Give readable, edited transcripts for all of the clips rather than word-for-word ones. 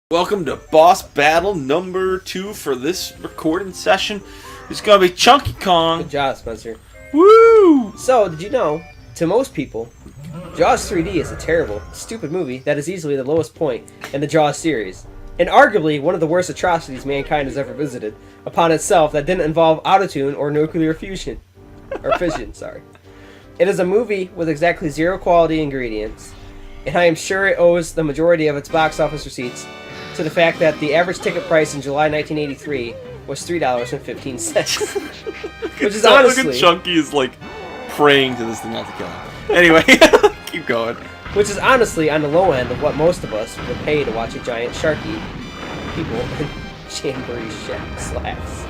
Welcome to boss battle number 2 for this recording session. It's gonna be Chunky Kong. Good job, Spencer. Woo! So, did you know, to most people, Jaws 3D is a terrible, stupid movie that is easily the lowest point in the Jaws series, and arguably one of the worst atrocities mankind has ever visited upon itself that didn't involve autotune or nuclear fusion. Or fission, sorry. It is a movie with exactly zero quality ingredients, and I am sure it owes the majority of its box office receipts to the fact that the average ticket price in July 1983 was $3.15. Which is honestly... Look at Chunky is like praying to this thing not to kill him. Anyway, keep going. Which is honestly on the low end of what most of us would pay to watch a giant shark eat people in jamboree slacks.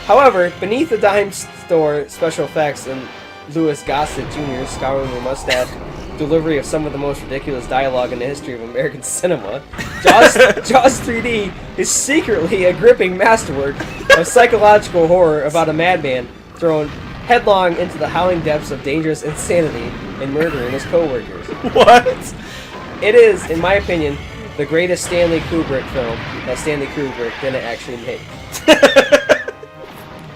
However, beneath the dime store special effects and Louis Gossett Jr. scouring the mustache delivery of some of the most ridiculous dialogue in the history of American cinema, Jaws 3D is secretly a gripping masterwork of psychological horror about a madman thrown headlong into the howling depths of dangerous insanity and murdering his co-workers. What? It is, in my opinion, the greatest Stanley Kubrick film that Stanley Kubrick didn't actually make.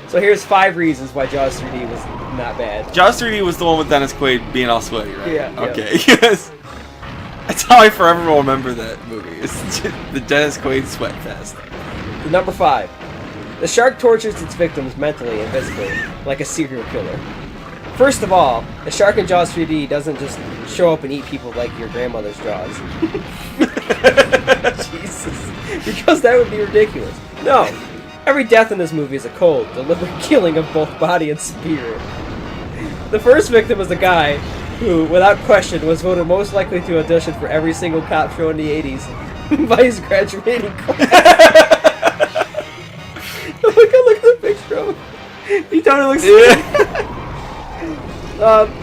So here's 5 reasons why Jaws 3D was not bad. Jaws 3D was the one with Dennis Quaid being all sweaty, right? Yeah. Okay, yes. That's how I forever will remember that movie. It's just the Dennis Quaid sweat fest. Number 5. The shark tortures its victims mentally and physically, like a serial killer. First of all, the shark in Jaws 3D doesn't just show up and eat people like your grandmother's Jaws. Jesus. Because that would be ridiculous. No. Every death in this movie is a cold, deliberate killing of both body and spirit. The first victim is a guy who, without question, was voted most likely to audition for every single cop show in the 80s by his graduating class. Look at the picture of him. He totally looks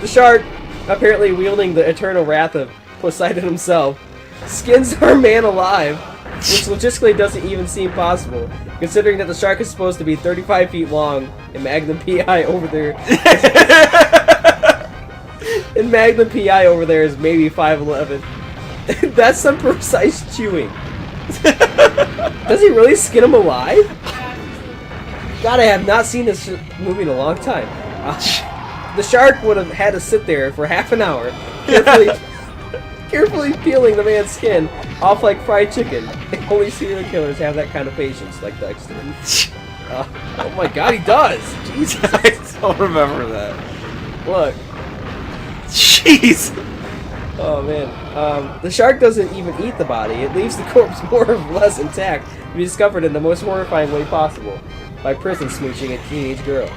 the shark, apparently wielding the eternal wrath of Poseidon himself, skins our man alive, which logistically doesn't even seem possible, considering that the shark is supposed to be 35 feet long, and Magnum P.I. over there... and Magnum P.I. over there is maybe 5'11". That's some precise chewing. Does he really skin him alive? God, I have not seen this movie in a long time. The shark would have had to sit there for half an hour, carefully peeling the man's skin off like fried chicken. Only serial killers have that kind of patience, like Dexter. Oh my God, he does! Jesus. I don't remember that. Look. Jeez! Oh man. The shark doesn't even eat the body. It leaves the corpse more or less intact to be discovered in the most horrifying way possible by prison smooching a teenage girl.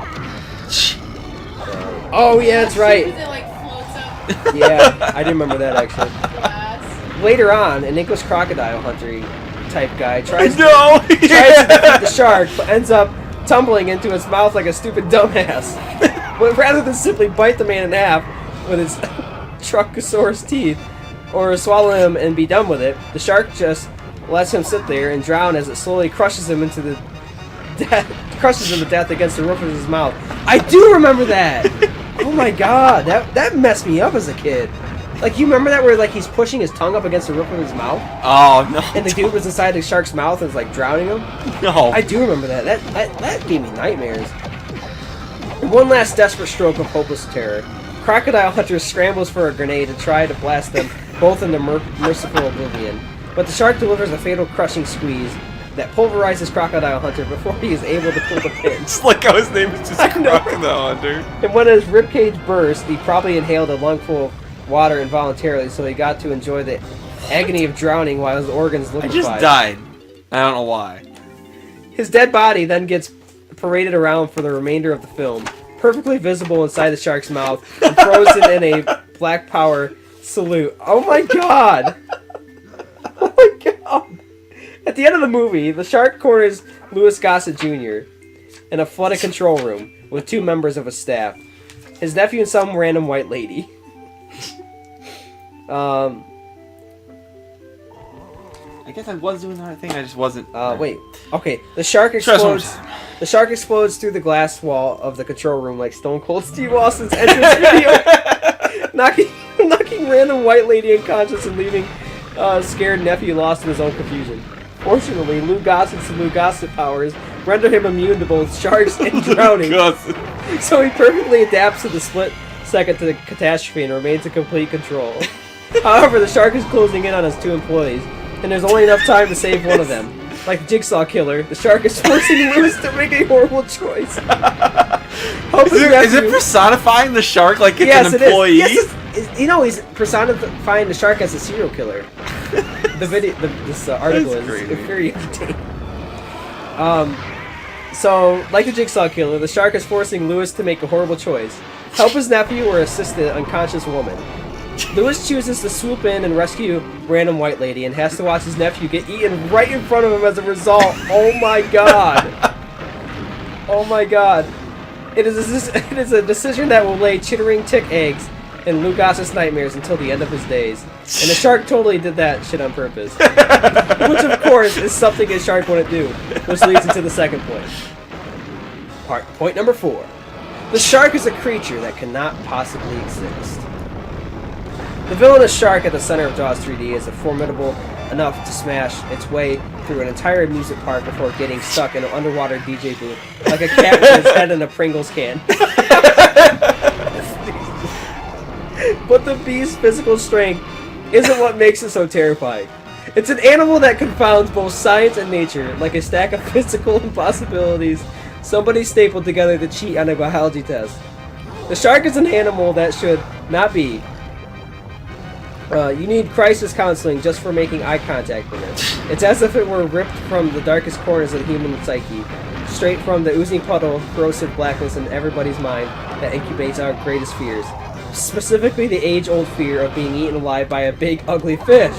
Oh yeah, that's right. It like floats up. Yeah, I do remember that actually. Glass. Later on, an English crocodile hunter type guy tries to Yeah. defeat the shark, but ends up tumbling into its mouth like a stupid dumbass. But rather than simply bite the man in half with its Truckosaurus teeth, or swallow him and be done with it, the shark just lets him sit there and drown as it slowly crushes him to death against the roof of his mouth. I do remember that! Oh my God, that messed me up as a kid. Like, you remember that where like he's pushing his tongue up against the roof of his mouth? Oh, no. And the dude was inside the shark's mouth and was like drowning him? No. I do remember that. That gave me nightmares. In one last desperate stroke of hopeless terror, Crocodile Hunter scrambles for a grenade to try to blast them both into merciful oblivion. But the shark delivers a fatal crushing squeeze that pulverizes Crocodile Hunter before he is able to pull the pin. It's like how his name is just Crocodile Hunter. And when his ribcage burst, he probably inhaled a lungful of water involuntarily, so he got to enjoy the agony of drowning while his organs I liquefied. just died. I don't know why. His dead body then gets paraded around for the remainder of the film, perfectly visible inside the shark's mouth and frozen in a Black Power salute. Oh my God! Oh my God! At the end of the movie, the shark corners Louis Gossett Jr. in a flooded control room with 2 members of his staff, his nephew and some random white lady. I guess I was doing the right thing, I just wasn't. Wait. Okay, the shark explodes. The shark explodes through the glass wall of the control room like Stone Cold Steve Austin's entrance video, knocking knocking random white lady unconscious and leaving scared nephew lost in his own confusion. Fortunately, Lou Gossett's Lou Gossett powers render him immune to both sharks and drowning, so he perfectly adapts to the split second to the catastrophe and remains in complete control. However, the shark is closing in on his 2 employees, and there's only enough time to save one of them. Like the Jigsaw Killer, the shark is forcing Lewis to make a horrible choice. Is it personifying the shark like it's an employee? Yes, he's personifying the shark as a serial killer. This article is very entertaining. So, like the Jigsaw Killer, the shark is forcing Lewis to make a horrible choice. Help his nephew or assist the unconscious woman. Lewis chooses to swoop in and rescue random white lady and has to watch his nephew get eaten right in front of him as a result. Oh my god. Oh my god. It is a decision that will lay chittering tick eggs in Lou Gossett's nightmares until the end of his days. And the shark totally did that shit on purpose. Which of course is something a shark wouldn't do. Which leads into the second point. Point number 4. The shark is a creature that cannot possibly exist. The villainous shark at the center of Jaws 3D is formidable enough to smash its way through an entire amusement park before getting stuck in an underwater DJ booth like a cat with its head in a Pringles can. But the beast's physical strength isn't what makes it so terrifying. It's an animal that confounds both science and nature, like a stack of physical impossibilities somebody stapled together to cheat on a biology test. The shark is an animal that should not be. You need crisis counseling just for making eye contact with it. It's as if it were ripped from the darkest corners of the human psyche, straight from the oozing puddle of corrosive blackness in everybody's mind that incubates our greatest fears. Specifically the age-old fear of being eaten alive by a big, ugly fish.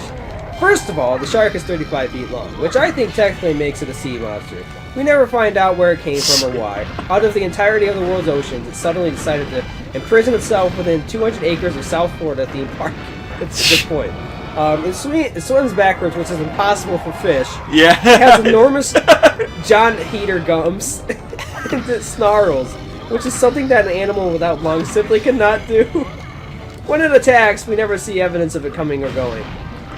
First of all, the shark is 35 feet long, which I think technically makes it a sea monster. We never find out where it came from or why. Out of the entirety of the world's oceans, it suddenly decided to imprison itself within 200 acres of South Florida theme park. That's a good point. It swims backwards, which is impossible for fish. Yeah. It has enormous John Heater gums and it snarls, which is something that an animal without lungs simply cannot do. When it attacks, we never see evidence of it coming or going.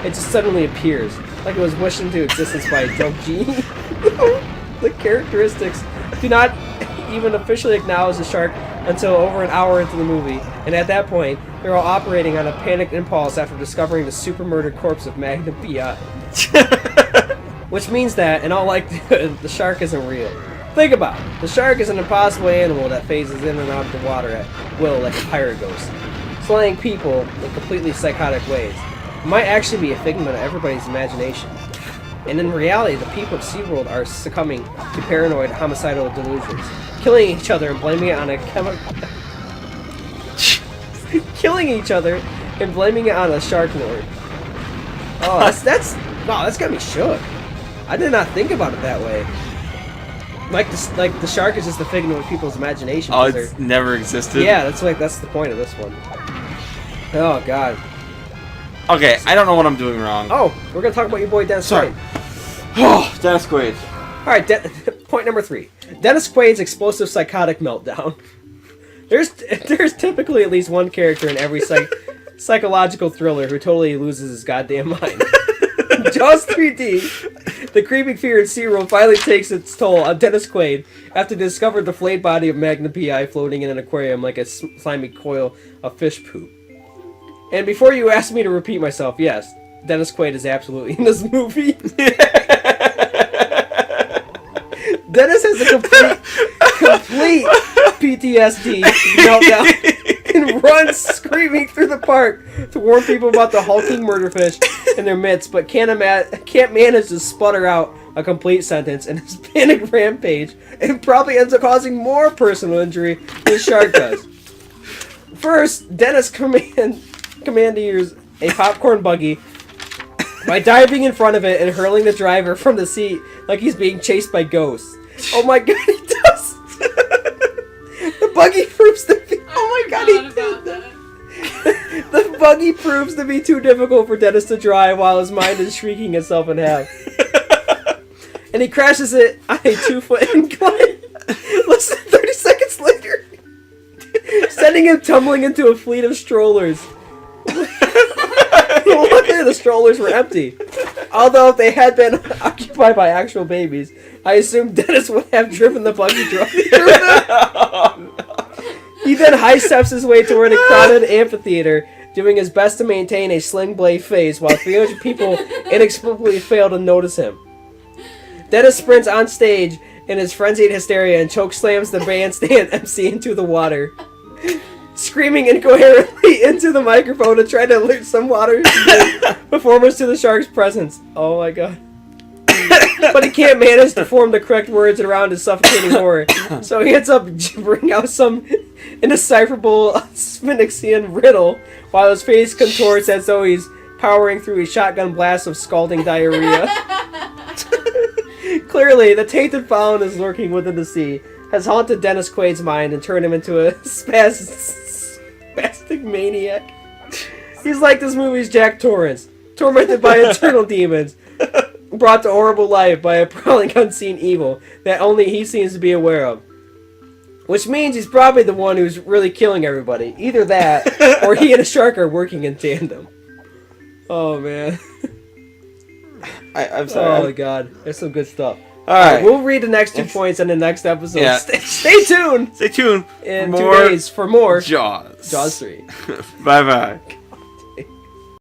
It just suddenly appears, like it was wished into existence by a drunk genie. The characteristics do not even officially acknowledge the shark until over an hour into the movie, and at that point, they're all operating on a panicked impulse after discovering the super murdered corpse of Magnum P.I. Which means that, in all likelihood, the shark isn't real. Think about it. The shark is an impossible animal that phases in and out of the water at will like a pirate ghost, slaying people in completely psychotic ways. It might actually be a figment of everybody's imagination. And in reality, the people of SeaWorld are succumbing to paranoid homicidal delusions, killing each other and blaming it on a killing each other and blaming it on a shark lord. Oh, that's got me shook. I did not think about it that way. Like the shark is just a figment of people's imagination. Oh, it's never existed? Yeah, that's the point of this one. Oh, God. Okay, I don't know what I'm doing wrong. Oh, we're going to talk about your boy Dennis Quaid. Oh, Dennis Quaid. Alright, point number 3. Dennis Quaid's explosive psychotic meltdown. There's typically at least one character in every psychological thriller who totally loses his goddamn mind. Jaws 3D, the creeping fear in SeaWorld finally takes its toll on Dennis Quaid after they discovered the flayed body of Magnum P.I. floating in an aquarium like a slimy coil of fish poop. And before you ask me to repeat myself, yes, Dennis Quaid is absolutely in this movie. Dennis has a complete PTSD meltdown and runs screaming through the park to warn people about the hulking murderfish in their midst, but can't manage to sputter out a complete sentence in his panic rampage and probably ends up causing more personal injury than Shark does. First, Dennis commandeers a popcorn buggy by diving in front of it and hurling the driver from the seat like he's being chased by ghosts. Oh my god, he does! The buggy proves to be... Oh my god, he did that! The buggy proves to be too difficult for Dennis to drive while his mind is shrieking itself in half. And he crashes it on a 2-foot incline. Less than 30 seconds later, sending him tumbling into a fleet of strollers. clear the strollers were empty. Although if they had been occupied by actual babies, I assume Dennis would have driven the buggy truck through them. He then high steps his way toward a crowded amphitheater, doing his best to maintain a sling blade face while 300 people inexplicably fail to notice him. Dennis sprints on stage in his frenzied hysteria and chokeslams the bandstand MC into the water, screaming incoherently into the microphone to try to alert some water performers to the shark's presence. Oh my god. But he can't manage to form the correct words around his suffocating horror, so he ends up gibbering out some indecipherable Sphinxian riddle while his face contorts as though he's powering through a shotgun blast of scalding diarrhea. Clearly, the tainted fauna is lurking within the sea, has haunted Dennis Quaid's mind and turned him into a spastic maniac. He's like this movie's Jack Torrance, tormented by eternal demons, brought to horrible life by a prowling unseen evil that only he seems to be aware of. Which means he's probably the one who's really killing everybody. Either that, or he and a shark are working in tandem. Oh, man. I'm sorry. Oh, my God. There's some good stuff. Alright. We'll read the next 2 points in the next episode. Yeah. Stay tuned Stay tuned in for 2 days for more Jaws. Jaws 3. Bye-bye.